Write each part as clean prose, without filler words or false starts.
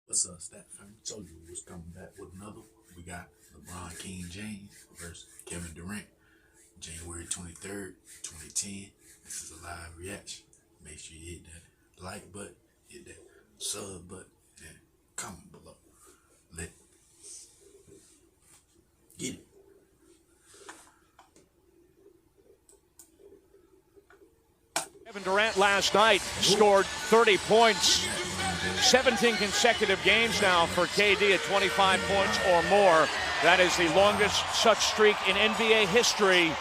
What's up, Stat Fam? Told you we was coming back with another one. We got LeBron King James versus Kevin Durant, January 23rd, 2010. This is a live reaction. Make sure you hit that like button, hit that sub button, and comment below. Let's get it. Kevin Durant last night scored 30 points, 17 consecutive games now for KD at 25 points or more. That is the longest such streak in NBA history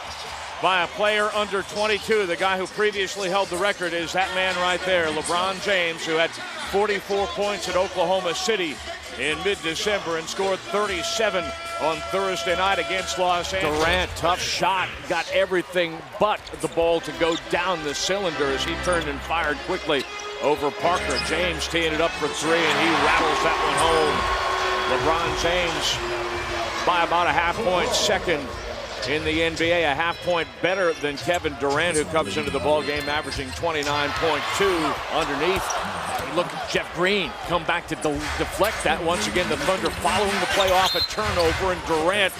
by a player under 22. The guy who previously held the record is that man right there, LeBron James, who had 44 points at Oklahoma City in mid-December and scored 37 on Thursday night against Los Angeles. Durant, tough shot, got everything but the ball to go down the cylinder as he turned and fired quickly over Parker. James teeing it up for three, and he rattles that one home. LeBron James by about a half point second in the NBA, a half point better than Kevin Durant, who comes into the ball game averaging 29.2 underneath. Look at Jeff Green come back to deflect that. Once again, the Thunder following the play off a turnover, and Durant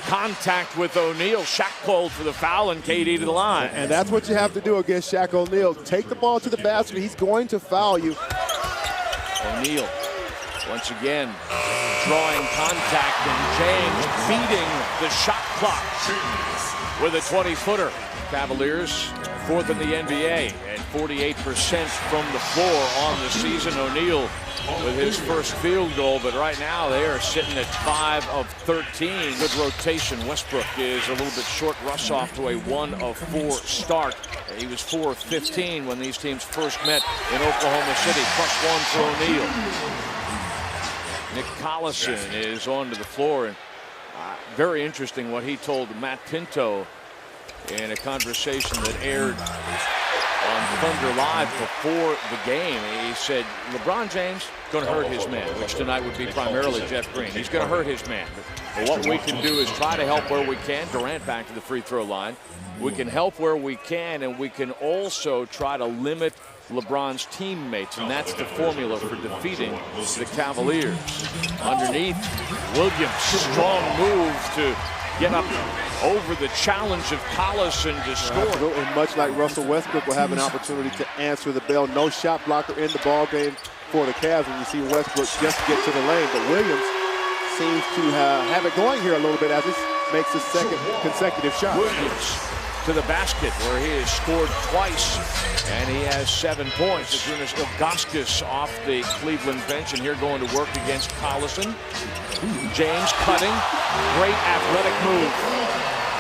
contact with O'Neal. Shaq called for the foul, and KD to the line. And that's what you have to do against Shaq O'Neal. Take the ball to the basket. He's going to foul you. O'Neal once again drawing contact, and James beating the shot clock with a 20-footer. Cavaliers fourth in the NBA at 48% from the floor on the season. O'Neal with his first field goal, but right now they are sitting at 5 of 13. Good rotation. Westbrook is a little bit short. Russ off to a 1 of 4 start. He was 4 of 15 when these teams first met in Oklahoma City. +1 for O'Neal. Nick Collison is onto the floor, and very interesting what he told Matt Pinto in a conversation that aired on Thunder Live before the game. He said LeBron James going to hurt his man, which tonight would be primarily Jeff Green. He's going to hurt his man. But what we can do is try to help where we can. Durant back to the free throw line. We can help where we can, and we can also try to limit LeBron's teammates, and that's the formula for defeating the Cavaliers. Underneath, Williams, strong move to get up over the challenge of Collison to score. Absolutely. Much like Russell Westbrook will have an opportunity to answer the bell. No shot blocker in the ball game for the Cavs, and you see Westbrook just get to the lane. But Williams seems to have it going here a little bit as he makes his second consecutive shot. Williams to the basket, where he has scored twice, and he has 7 points. Jonas Ilgauskas off the Cleveland bench, and here going to work against Collison. James cutting, great athletic move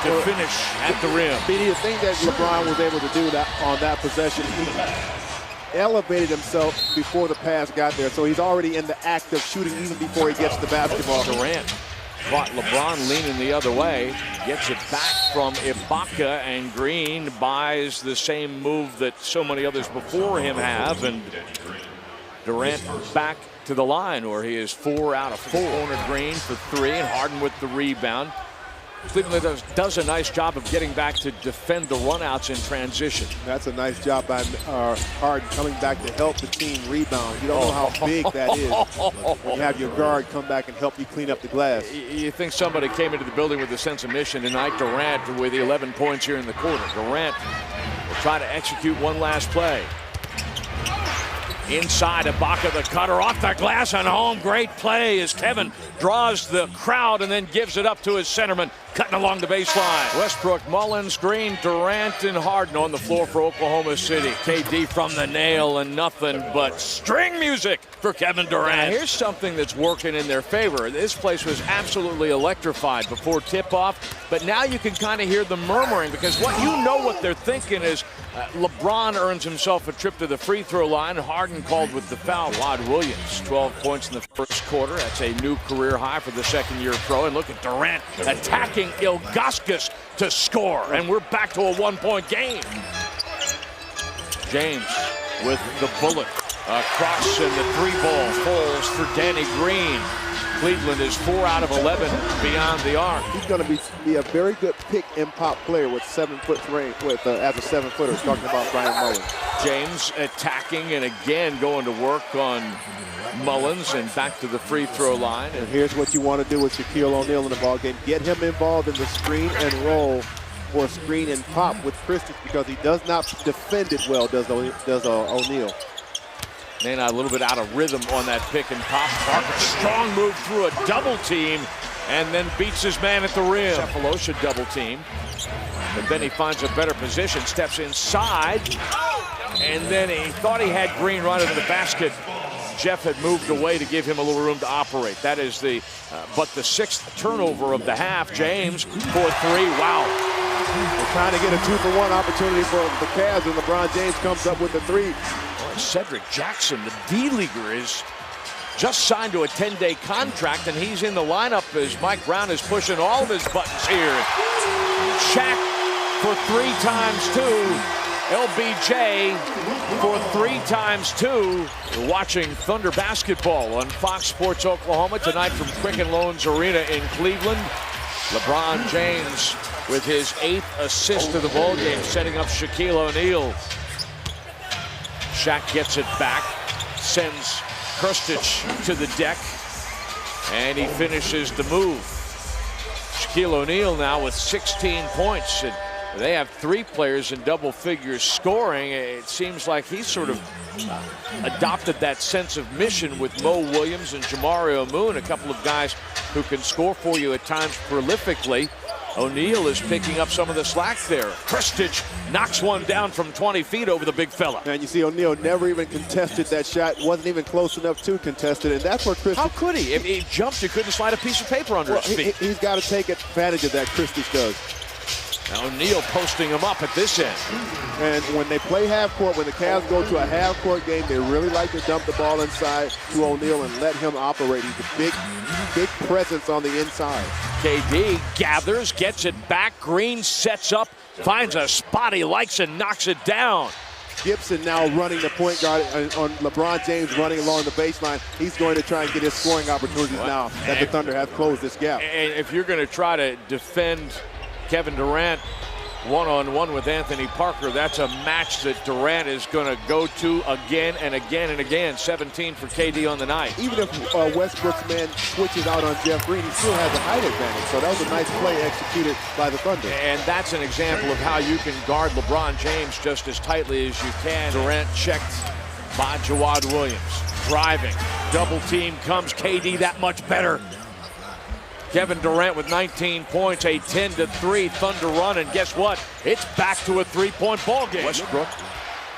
to finish at the rim. The thing that LeBron was able to do on that possession, he elevated himself before the pass got there, so he's already in the act of shooting even before he gets the basketball. Durant caught LeBron leaning the other way, gets it back from Ibaka, and Green buys the same move that so many others before him have, and Durant back to the line where he is 4 out of 4. Corner Green for 3, and Harden with the rebound. Cleveland does a nice job of getting back to defend the runouts in transition. That's a nice job by Harden coming back to help the team rebound. You don't know how big that is when you have your guard come back and help you clean up the glass. You think somebody came into the building with a sense of mission tonight. Durant with 11 points here in the quarter. Durant will try to execute one last play. Inside, Ibaka, the cutter off the glass and home. Great play as Kevin draws the crowd and then gives it up to his centerman, cutting along the baseline. Westbrook, Mullins, Green, Durant, and Harden on the floor for Oklahoma City. KD from the nail, and nothing but string music for Kevin Durant. Now, here's something that's working in their favor. This place was absolutely electrified before tip-off, but now you can kind of hear the murmuring, because what they're thinking is LeBron earns himself a trip to the free throw line. Harden called with the foul. Rod Williams, 12 points in the first quarter. That's a new career high for the second-year pro. And look at Durant attacking Ilgauskas to score. And we're back to a 1-point game. James with the bullet across, and the 3 ball falls for Danny Green. Cleveland is 4 out of 11 beyond the arc. He's going to be a very good pick and pop player with 7-foot range, as a 7-footer. Talking about Brian Mullins. James attacking and again going to work on Mullins and back to the free throw line. And here's what you want to do with Shaquille O'Neal in the ball game. Get him involved in the screen and roll or screen and pop with Christie, because he does not defend it well, does O'Neal. Nana a little bit out of rhythm on that pick and pop. Parker, strong move through a double team and then beats his man at the rim. Cephalosha double team, but then he finds a better position, steps inside, and then he thought he had Green right into the basket. Jeff had moved away to give him a little room to operate. That is the, but the 6th turnover of the half. James for 3, wow. They're trying to get a 2-for-1 opportunity for the Cavs, and LeBron James comes up with the 3. Cedric Jackson, the D-leaguer, is just signed to a 10-day contract, and he's in the lineup as Mike Brown is pushing all of his buttons here. Shaq for 3 times 2. LBJ for 3 times 2. You're watching Thunder basketball on Fox Sports Oklahoma tonight from Quicken Loans Arena in Cleveland. LeBron James with his 8th assist of the ballgame, setting up Shaquille O'Neal. Shaq gets it back, sends Krstić to the deck, and he finishes the move. Shaquille O'Neal now with 16 points, and they have 3 players in double figures scoring. It seems like he's sort of adopted that sense of mission with Mo Williams and Jamario Moon, a couple of guys who can score for you at times prolifically. O'Neal is picking up some of the slack there. Krstić knocks one down from 20 feet over the big fella. And you see O'Neal never even contested that shot. Wasn't even close enough to contest it. And that's where Krstić... How could he? If he jumped, he couldn't slide a piece of paper under his feet. He's got to take advantage of that, Krstić does. Now O'Neal posting him up at this end. And when they play half court, when the Cavs go to a half court game, they really like to dump the ball inside to O'Neal and let him operate. He's a big presence on the inside. KD gathers, gets it back. Green sets up, finds a spot he likes and knocks it down. Gibson now running the point guard on LeBron James running along the baseline. He's going to try and get his scoring opportunities now that the Thunder have closed this gap. And if you're going to try to defend Kevin Durant one-on-one with Anthony Parker, that's a match that Durant is going to go to again and again and again. 17 for KD on the night. Even if Westbrook's man switches out on Jeff Green, he still has a height advantage. So that was a nice play executed by the Thunder. And that's an example of how you can guard LeBron James just as tightly as you can. Durant checked by Jawad Williams. Driving, double team comes, KD that much better. Kevin Durant with 19 points, a 10-3 Thunder run, and guess what? It's back to a 3-point ball game. Westbrook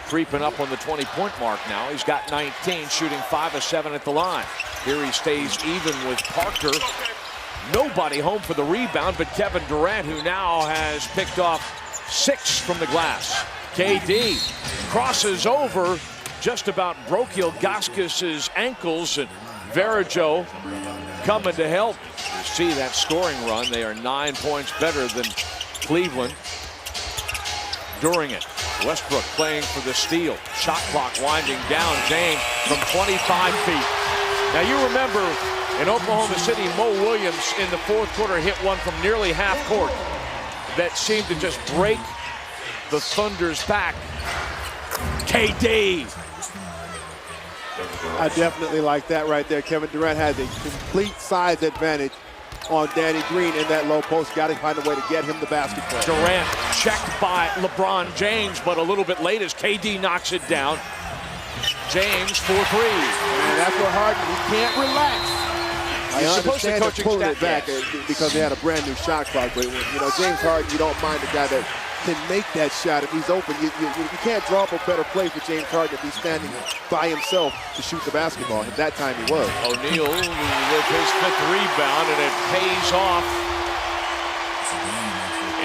creeping up on the 20-point mark now. He's got 19, shooting 5 of 7 at the line. Here he stays even with Parker. Nobody home for the rebound but Kevin Durant, who now has picked off 6 from the glass. KD crosses over, just about broke Ilgauskas' ankles, and Varejao coming to help. You see that scoring run. They are 9 points better than Cleveland during it. Westbrook playing for the steal. Shot clock winding down. James from 25 feet. Now you remember in Oklahoma City, Mo Williams in the 4th quarter hit one from nearly half court that seemed to just break the Thunder's back. KD. I definitely like that right there. Kevin Durant has a complete size advantage on Danny Green in that low post. Got to find a way to get him the basketball. Durant checked by LeBron James, but a little bit late as KD knocks it down. James for 3. And that's what Harden, he can't relax. I understand they're pulling it back because they had a brand new shot clock. But James Harden, you don't mind the guy that can make that shot if he's open. You can't draw up a better play for James Harden if he's standing by himself to shoot the basketball. At that time, he was. O'Neal with his 5th rebound, and it pays off.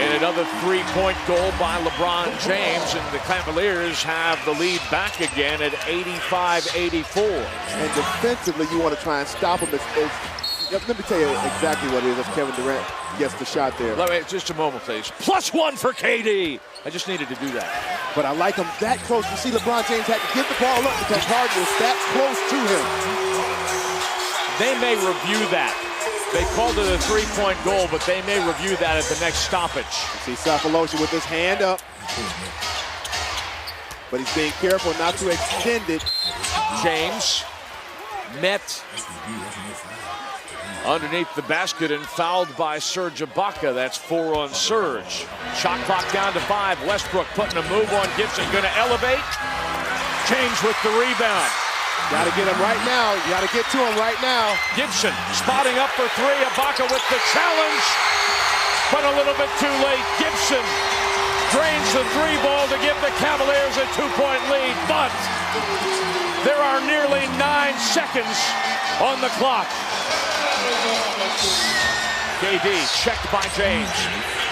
And another 3-point goal by LeBron James, and the Cavaliers have the lead back again at 85-84. And defensively, you want to try and stop him. Let me tell you exactly what it is as Kevin Durant gets the shot there. Just a moment, please. +1 for KD. I just needed to do that. But I like him that close. You see LeBron James had to get the ball up because Harden was that close to him. They may review that. They called it a three-point goal, but they may review that at the next stoppage. You see Safaloshi with his hand up, but he's being careful not to extend it. James met underneath the basket and fouled by Serge Ibaka. That's 4 on Serge. Shot clock down to 5. Westbrook putting a move on Gibson. Going to elevate. James with the rebound. Got to get him right now. You got to get to him right now. Gibson spotting up for 3. Ibaka with the challenge, but a little bit too late. Gibson drains the 3 ball to give the Cavaliers a 2-point lead, but there are nearly 9 seconds on the clock. KD checked by James.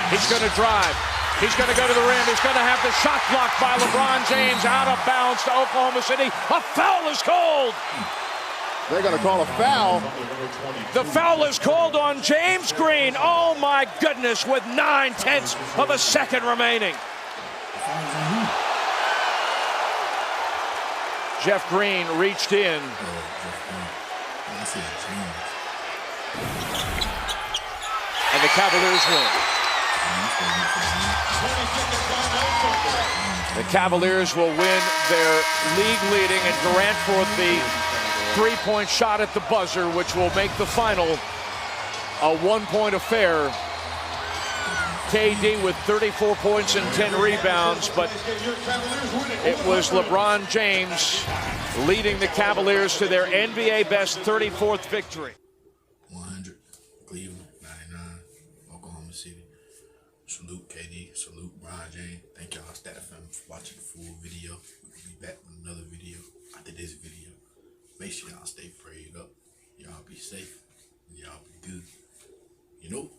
He's going to drive. He's going to go to the rim. He's going to have the shot blocked by LeBron James, out of bounds to Oklahoma City. A foul is called. They're going to call a foul. The foul is called on James Green. Oh my goodness, with 9/10 of a second remaining. Jeff Green reached in. And the Cavaliers win. The Cavaliers will win their league leading, and Durant for the 3-point shot at the buzzer, which will make the final a 1-point affair. KD with 34 points and 10 rebounds, but it was LeBron James leading the Cavaliers to their NBA best 34th victory. 100, Cleveland, 99, Oklahoma City. Salute KD, salute LeBron James. Thank y'all, Stat FM, for watching the full video. We'll be back with another video after this video. Make sure y'all stay prayed up. Y'all be safe. And y'all be good. You know?